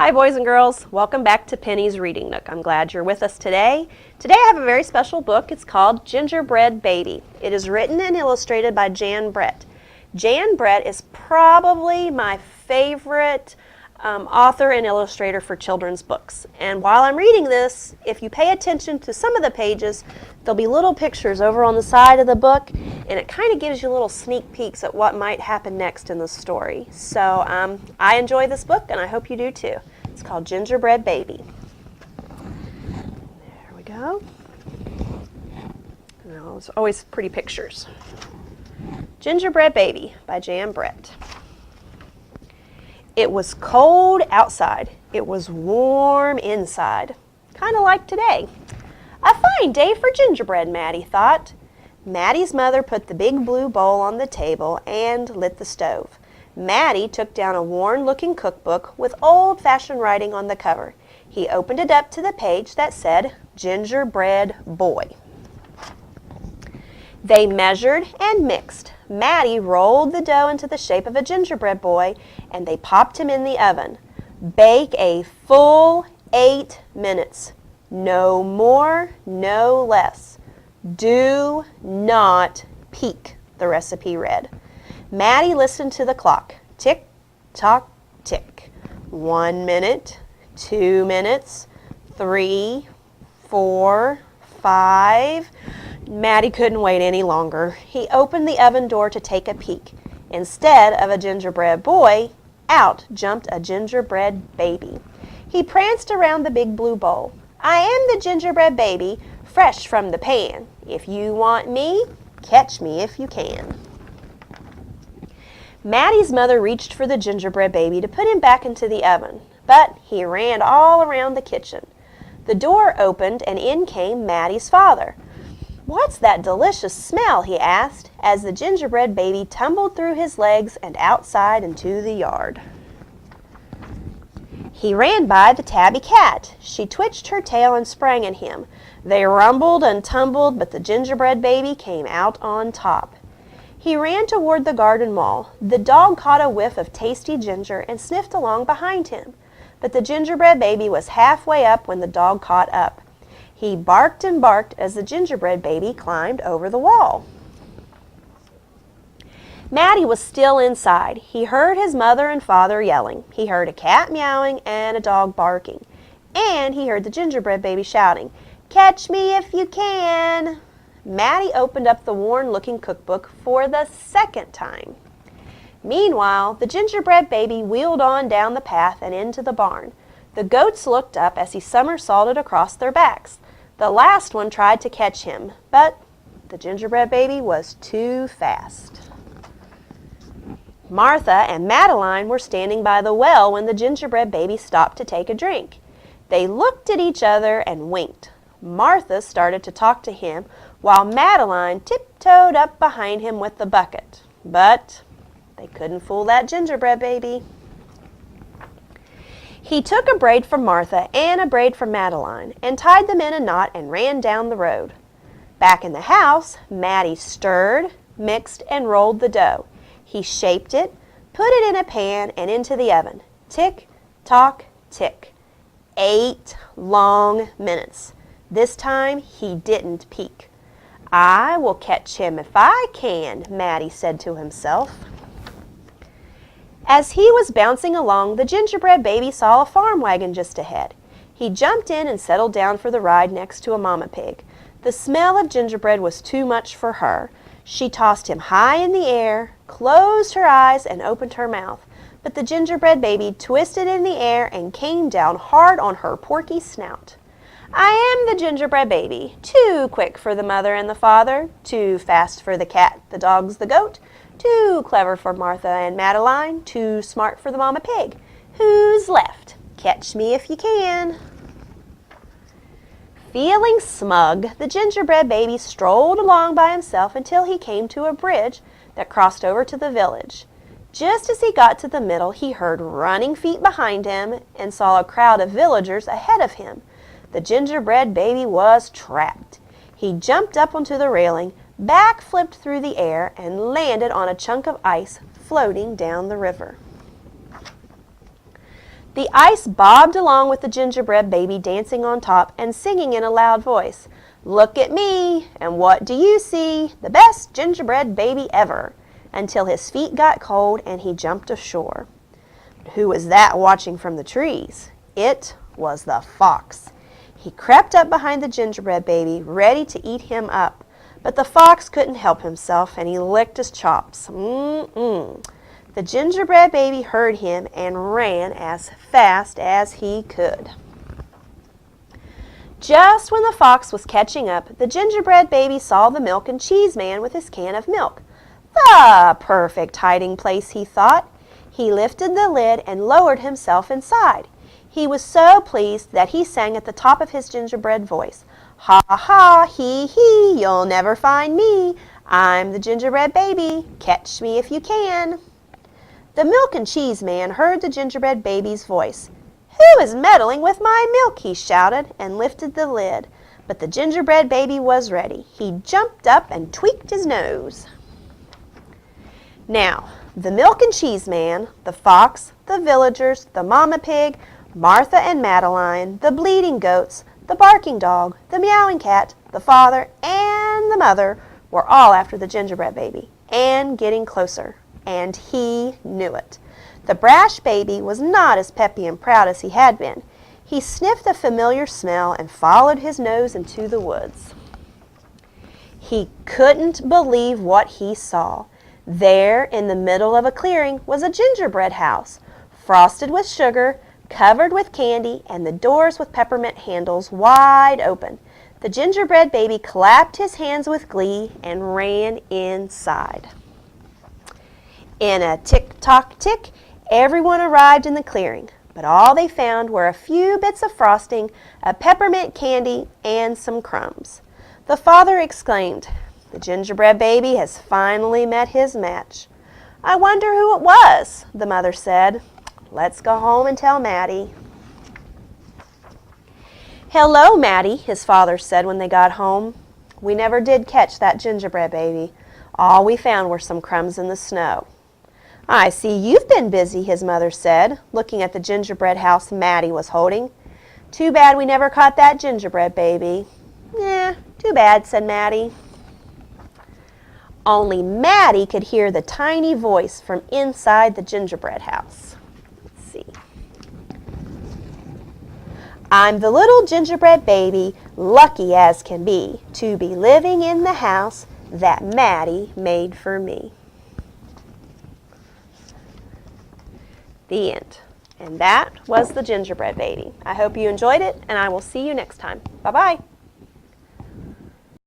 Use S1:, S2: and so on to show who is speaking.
S1: Hi boys and girls, welcome back to Penny's Reading Nook. I'm glad you're with us today. Today I have a very special book. It's called Gingerbread Baby. It is written and illustrated by Jan Brett. Jan Brett is probably my favorite author and illustrator for children's books. And while I'm reading this, if you pay attention to some of the pages, there'll be little pictures over on the side of the book, and it kind of gives you little sneak peeks at what might happen next in the story. So I enjoy this book, and I hope you do too. It's called Gingerbread Baby. There we go. Oh, it's always pretty pictures. Gingerbread Baby by Jan Brett. It was cold outside. It was warm inside. Kind of like today. A fine day for gingerbread, Maddie thought. Maddie's mother put the big blue bowl on the table and lit the stove. Maddie took down a worn-looking cookbook with old-fashioned writing on the cover. He opened it up to the page that said, Gingerbread Boy. They measured and mixed. Maddie rolled the dough into the shape of a gingerbread boy, and they popped him in the oven. Bake a full 8 minutes. No more, no less. Do not peek, the recipe read. Maddie listened to the clock. Tick, tock, tick. 1 minute, 2 minutes, 3, 4, 5. Maddie couldn't wait any longer. He opened the oven door to take a peek. Instead of a gingerbread boy, out jumped a gingerbread baby. He pranced around the big blue bowl. I am the gingerbread baby, fresh from the pan. If you want me, catch me if you can. Maddie's mother reached for the gingerbread baby to put him back into the oven, but he ran all around the kitchen. The door opened and in came Maddie's father. What's that delicious smell? He asked, as the gingerbread baby tumbled through his legs and outside into the yard. He ran by the tabby cat. She twitched her tail and sprang at him. They rumbled and tumbled, but the gingerbread baby came out on top. He ran toward the garden wall. The dog caught a whiff of tasty ginger and sniffed along behind him. But the gingerbread baby was halfway up when the dog caught up. He barked and barked as the gingerbread baby climbed over the wall. Maddie was still inside. He heard his mother and father yelling. He heard a cat meowing and a dog barking. And he heard the gingerbread baby shouting, "Catch me if you can!" Maddie opened up the worn-looking cookbook for the second time. Meanwhile, the gingerbread baby wheeled on down the path and into the barn. The goats looked up as he somersaulted across their backs. The last one tried to catch him, but the gingerbread baby was too fast. Martha and Madeline were standing by the well when the gingerbread baby stopped to take a drink. They looked at each other and winked. Martha started to talk to him, while Madeline tiptoed up behind him with the bucket. But they couldn't fool that gingerbread baby. He took a braid from Martha and a braid from Madeline and tied them in a knot and ran down the road. Back in the house, Maddie stirred, mixed, and rolled the dough. He shaped it, put it in a pan and into the oven. Tick, tock, tick. 8 long minutes. This time he didn't peek. I will catch him if I can, Maddie said to himself. As he was bouncing along, the gingerbread baby saw a farm wagon just ahead. He jumped in and settled down for the ride next to a mama pig. The smell of gingerbread was too much for her. She tossed him high in the air, closed her eyes, and opened her mouth. But the gingerbread baby twisted in the air and came down hard on her porky snout. I am the gingerbread baby, too quick for the mother and the father, too fast for the cat, the dogs, the goat, too clever for Martha and Madeline, too smart for the mama pig. Who's left? Catch me if you can. Feeling smug, the gingerbread baby strolled along by himself until he came to a bridge that crossed over to the village. Just as he got to the middle, he heard running feet behind him and saw a crowd of villagers ahead of him. The gingerbread baby was trapped. He jumped up onto the railing, backflipped through the air, and landed on a chunk of ice floating down the river. The ice bobbed along with the gingerbread baby dancing on top and singing in a loud voice, "Look at me, and what do you see? The best gingerbread baby ever," until his feet got cold and he jumped ashore. Who was that watching from the trees? It was the fox. He crept up behind the gingerbread baby, ready to eat him up. But the fox couldn't help himself, and he licked his chops. The gingerbread baby heard him and ran as fast as he could. Just when the fox was catching up, the gingerbread baby saw the milk and cheese man with his can of milk. The perfect hiding place, he thought. He lifted the lid and lowered himself inside. He was so pleased that he sang at the top of his gingerbread voice, "Ha ha, hee hee, you'll never find me. I'm the gingerbread baby, catch me if you can." The milk and cheese man heard the gingerbread baby's voice. "Who is meddling with my milk?" he shouted, and lifted the lid. But the gingerbread baby was ready. He jumped up and tweaked his nose. Now, the milk and cheese man, the fox, the villagers, the mama pig, Martha and Madeline, the bleating goats, the barking dog, the meowing cat, the father, and the mother were all after the gingerbread baby, and getting closer. And he knew it. The brash baby was not as peppy and proud as he had been. He sniffed the familiar smell and followed his nose into the woods. He couldn't believe what he saw. There, in the middle of a clearing, was a gingerbread house, frosted with sugar, covered with candy, and the doors with peppermint handles wide open. The gingerbread baby clapped his hands with glee and ran inside. In a tick-tock-tick, everyone arrived in the clearing, but all they found were a few bits of frosting, a peppermint candy, and some crumbs. The father exclaimed, "The gingerbread baby has finally met his match." "I wonder who it was," the mother said. "Let's go home and tell Maddie." "Hello, Maddie," his father said when they got home. "We never did catch that gingerbread baby. All we found were some crumbs in the snow." "I see you've been busy," his mother said, looking at the gingerbread house Maddie was holding. "Too bad we never caught that gingerbread baby." Too bad," said Maddie. Only Maddie could hear the tiny voice from inside the gingerbread house. Let's see. "I'm the little gingerbread baby, lucky as can be, to be living in the house that Maddie made for me." The end. And that was the gingerbread baby. I hope you enjoyed it, and I will see you next time. Bye-bye.